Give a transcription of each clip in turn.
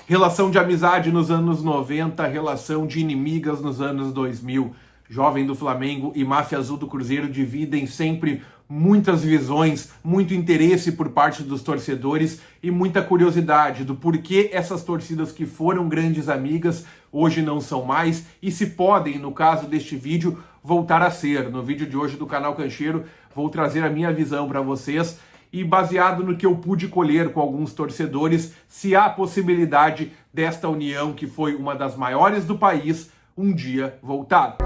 Relação de amizade nos anos 90, relação de inimigas nos anos 2000. Jovem do Flamengo e Máfia Azul do Cruzeiro dividem sempre muitas visões, muito interesse por parte dos torcedores e muita curiosidade do porquê essas torcidas que foram grandes amigas hoje não são mais e se podem, no caso deste vídeo, voltar a ser. No vídeo de hoje do canal Cancheiro vou trazer a minha visão para vocês e baseado no que eu pude colher com alguns torcedores, se há possibilidade desta união que foi uma das maiores do país um dia voltar.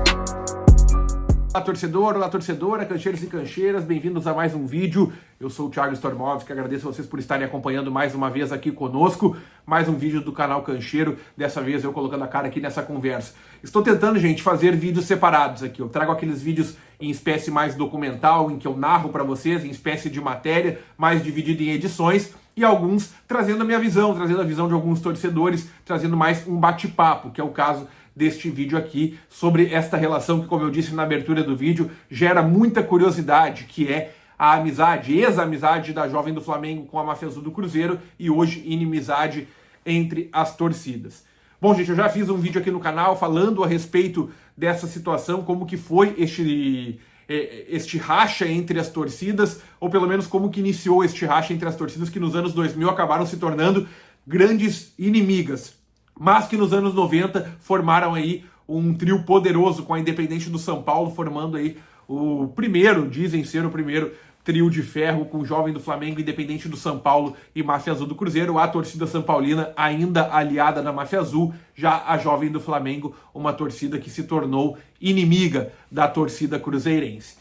Olá torcedor, olá torcedora, cancheiros e cancheiras, bem-vindos a mais um vídeo. Eu sou o Thiago Stormovski, agradeço a vocês por estarem acompanhando mais uma vez aqui conosco, mais um vídeo do canal Cancheiro, dessa vez eu colocando a cara aqui nessa conversa. Estou tentando, gente, fazer vídeos separados aqui, eu trago aqueles vídeos em espécie mais documental, em que eu narro para vocês, em espécie de matéria, mais dividido em edições, e alguns trazendo a minha visão, trazendo a visão de alguns torcedores, trazendo mais um bate-papo, que é o caso deste vídeo aqui, sobre esta relação que, como eu disse na abertura do vídeo, gera muita curiosidade, que é a amizade, ex-amizade da Jovem do Flamengo com a Máfia Azul do Cruzeiro e hoje inimizade entre as torcidas. Bom, gente, eu já fiz um vídeo aqui no canal falando a respeito dessa situação, como que foi este racha entre as torcidas, ou pelo menos como que iniciou este racha entre as torcidas que nos anos 2000 acabaram se tornando grandes inimigas, mas que nos anos 90 formaram aí um trio poderoso com a Independente do São Paulo, formando aí o primeiro, dizem ser o primeiro trio de ferro com o Jovem do Flamengo, Independente do São Paulo e Máfia Azul do Cruzeiro, a torcida São Paulina ainda aliada na Máfia Azul, já a Jovem do Flamengo, uma torcida que se tornou inimiga da torcida cruzeirense.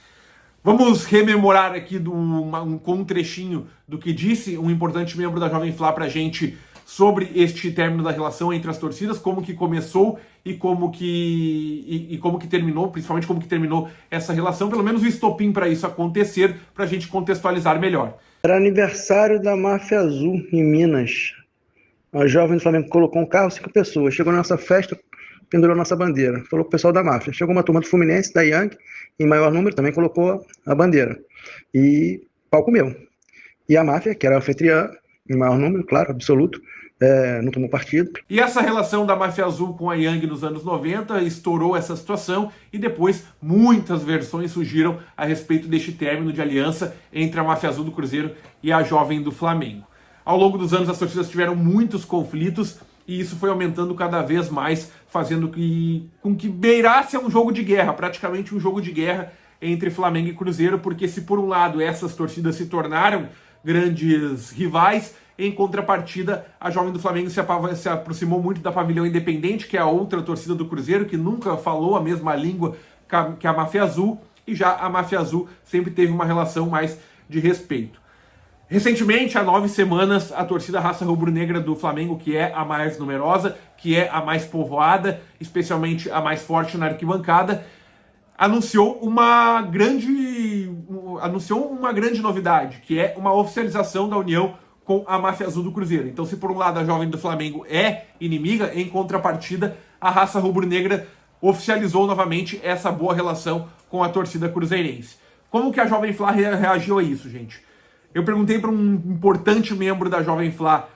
Vamos rememorar aqui com um trechinho do que disse um importante membro da Jovem Flá pra gente sobre este término da relação entre as torcidas, como que começou e como que terminou, principalmente como que terminou essa relação, pelo menos o estopim para isso acontecer, para a gente contextualizar melhor. Era aniversário da Máfia Azul em Minas. A Jovem do Flamengo colocou um carro, 5 pessoas. Chegou na nossa festa, pendurou a nossa bandeira. Falou pro pessoal da Máfia. Chegou uma turma do Fluminense, da Young, em maior número, também colocou a bandeira. E pau comeu. E a Máfia, que era a anfitriã, em maior número, claro, absoluto, não tomou partido. E essa relação da Máfia Azul com a Young nos anos 90 estourou essa situação e depois muitas versões surgiram a respeito deste término de aliança entre a Máfia Azul do Cruzeiro e a Jovem do Flamengo. Ao longo dos anos as torcidas tiveram muitos conflitos e isso foi aumentando cada vez mais, fazendo com que beirasse um jogo de guerra, praticamente um jogo de guerra entre Flamengo e Cruzeiro, porque se por um lado essas torcidas se tornaram grandes rivais, em contrapartida, a Jovem do Flamengo se aproximou muito da Pavilhão Independente, que é a outra torcida do Cruzeiro, que nunca falou a mesma língua que a Máfia Azul, e já a Máfia Azul sempre teve uma relação mais de respeito. Recentemente, há 9 semanas, a torcida Raça Rubro-Negra do Flamengo, que é a mais numerosa, que é a mais povoada, especialmente a mais forte na arquibancada, anunciou uma grande novidade, que é uma oficialização da união com a Máfia Azul do Cruzeiro. Então, se por um lado a Jovem do Flamengo é inimiga, em contrapartida, a Raça Rubro-Negra oficializou novamente essa boa relação com a torcida cruzeirense. Como que a Jovem Flá reagiu a isso, gente? Eu perguntei para um importante membro da Jovem Flá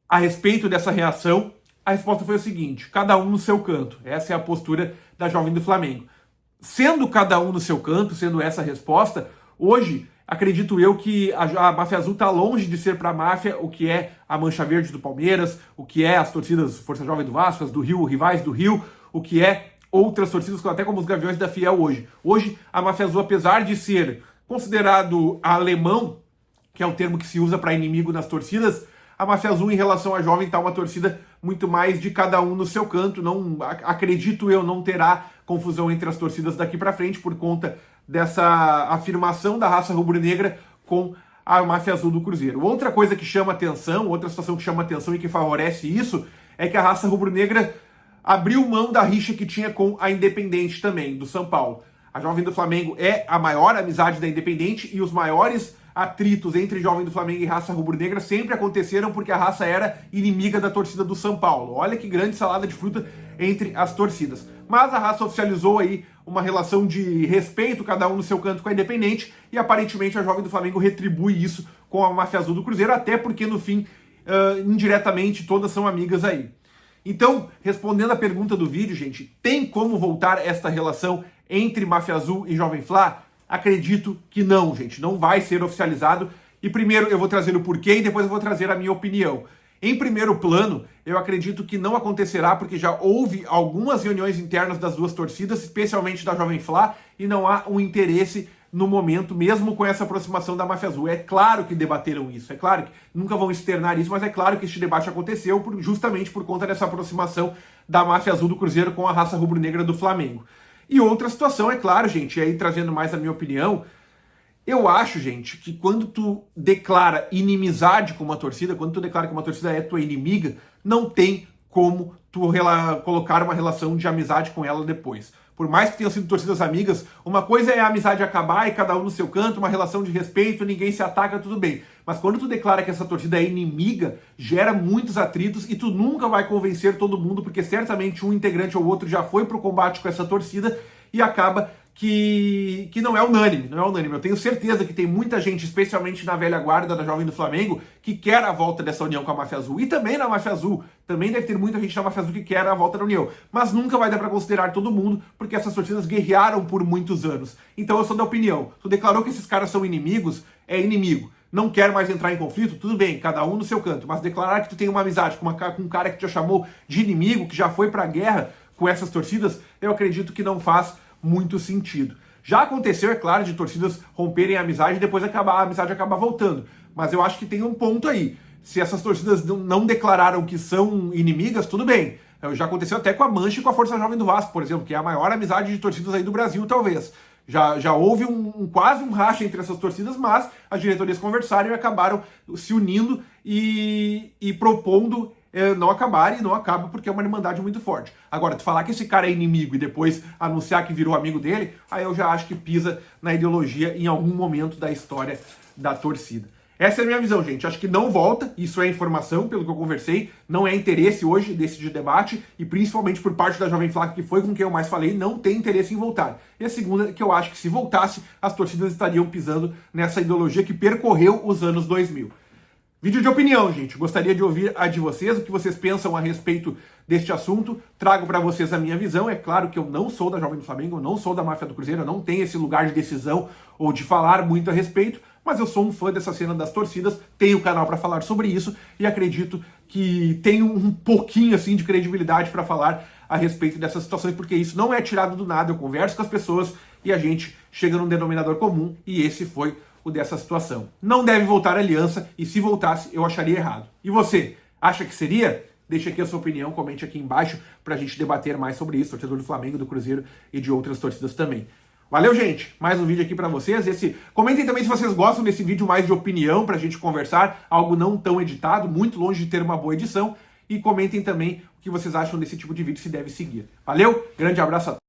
a respeito dessa reação. A resposta foi o seguinte: cada um no seu canto. Essa é a postura da Jovem do Flamengo. Sendo cada um no seu canto, sendo essa a resposta, hoje acredito eu que a Máfia Azul está longe de ser para a máfia o que é a Mancha Verde do Palmeiras, o que é as torcidas Força Jovem do Vasco, as do Rio, rivais do Rio, o que é outras torcidas, até como os Gaviões da Fiel hoje. Hoje, a Máfia Azul, apesar de ser considerado alemão, que é o termo que se usa para inimigo nas torcidas, a Máfia Azul, em relação à Jovem, está uma torcida muito mais de cada um no seu canto. Não, acredito eu, não terá confusão entre as torcidas daqui para frente por conta dessa afirmação da Raça Rubro-Negra com a Máfia Azul do Cruzeiro. Outra coisa que chama atenção, outra situação que chama atenção e que favorece isso, é que a Raça Rubro-Negra abriu mão da rixa que tinha com a Independente também, do São Paulo. A Jovem do Flamengo é a maior amizade da Independente e os maiores atritos entre Jovem do Flamengo e Raça Rubro-Negra sempre aconteceram porque a raça era inimiga da torcida do São Paulo. Olha que grande salada de fruta entre as torcidas. Mas a raça oficializou aí uma relação de respeito, cada um no seu canto com a Independente, e aparentemente a Jovem do Flamengo retribui isso com a Máfia Azul do Cruzeiro, até porque no fim indiretamente todas são amigas aí. Então, respondendo a pergunta do vídeo, gente, tem como voltar esta relação entre Máfia Azul e Jovem Flá? Acredito que não, gente, não vai ser oficializado. E primeiro eu vou trazer o porquê e depois eu vou trazer a minha opinião. Em primeiro plano, eu acredito que não acontecerá porque já houve algumas reuniões internas das duas torcidas, especialmente da Jovem Flá, e não há um interesse no momento, mesmo com essa aproximação da Máfia Azul. É claro que debateram isso, é claro que nunca vão externar isso, mas é claro que este debate aconteceu justamente por conta dessa aproximação da Máfia Azul do Cruzeiro com a raça rubro-negra do Flamengo. E outra situação, é claro, gente, e aí trazendo mais a minha opinião, eu acho, gente, que quando tu declara inimizade com uma torcida, quando tu declara que uma torcida é tua inimiga, não tem como tu colocar uma relação de amizade com ela depois. Por mais que tenham sido torcidas amigas, uma coisa é a amizade acabar e cada um no seu canto, uma relação de respeito, ninguém se ataca, tudo bem. Mas quando tu declara que essa torcida é inimiga, gera muitos atritos e tu nunca vai convencer todo mundo, porque certamente um integrante ou outro já foi pro combate com essa torcida e acaba que não é unânime, não é unânime. Eu tenho certeza que tem muita gente, especialmente na velha guarda da Jovem do Flamengo, que quer a volta dessa união com a Máfia Azul. E também na Máfia Azul, também deve ter muita gente na Máfia Azul que quer a volta da união. Mas nunca vai dar para considerar todo mundo, porque essas torcidas guerrearam por muitos anos. Então eu sou da opinião, tu declarou que esses caras são inimigos, é inimigo. Não quer mais entrar em conflito, tudo bem, cada um no seu canto. Mas declarar que tu tem uma amizade com um cara que te chamou de inimigo, que já foi pra guerra com essas torcidas, eu acredito que não faz muito sentido. Já aconteceu, é claro, de torcidas romperem a amizade e depois a amizade acabar voltando. Mas eu acho que tem um ponto aí. Se essas torcidas não declararam que são inimigas, tudo bem. Já aconteceu até com a Mancha e com a Força Jovem do Vasco, por exemplo, que é a maior amizade de torcidas aí do Brasil, talvez. Já houve quase um racha entre essas torcidas, mas as diretorias conversaram e acabaram se unindo e propondo não acabar, e não acaba porque é uma irmandade muito forte. Agora, tu falar que esse cara é inimigo e depois anunciar que virou amigo dele, aí eu já acho que pisa na ideologia em algum momento da história da torcida. Essa é a minha visão, gente. Acho que não volta, isso é informação, pelo que eu conversei, não é interesse hoje desse debate, e principalmente por parte da Jovem Flá, que foi com quem eu mais falei, não tem interesse em voltar. E a segunda é que eu acho que se voltasse, as torcidas estariam pisando nessa ideologia que percorreu os anos 2000. Vídeo de opinião, gente. Gostaria de ouvir a de vocês, o que vocês pensam a respeito deste assunto. Trago para vocês a minha visão. É claro que eu não sou da Jovem do Flamengo, eu não sou da Máfia do Cruzeiro, eu não tenho esse lugar de decisão ou de falar muito a respeito, mas eu sou um fã dessa cena das torcidas, tenho canal para falar sobre isso e acredito que tenho um pouquinho assim de credibilidade para falar a respeito dessas situações, porque isso não é tirado do nada. Eu converso com as pessoas e a gente chega num denominador comum, e esse foi o dessa situação. Não deve voltar a aliança, e se voltasse, eu acharia errado. E você, acha que seria? Deixa aqui a sua opinião, comente aqui embaixo pra gente debater mais sobre isso, torcedor do Flamengo, do Cruzeiro e de outras torcidas também. Valeu, gente! Mais um vídeo aqui pra vocês. Comentem também se vocês gostam desse vídeo mais de opinião pra gente conversar, algo não tão editado, muito longe de ter uma boa edição. E comentem também o que vocês acham desse tipo de vídeo, se deve seguir. Valeu, grande abraço a todos.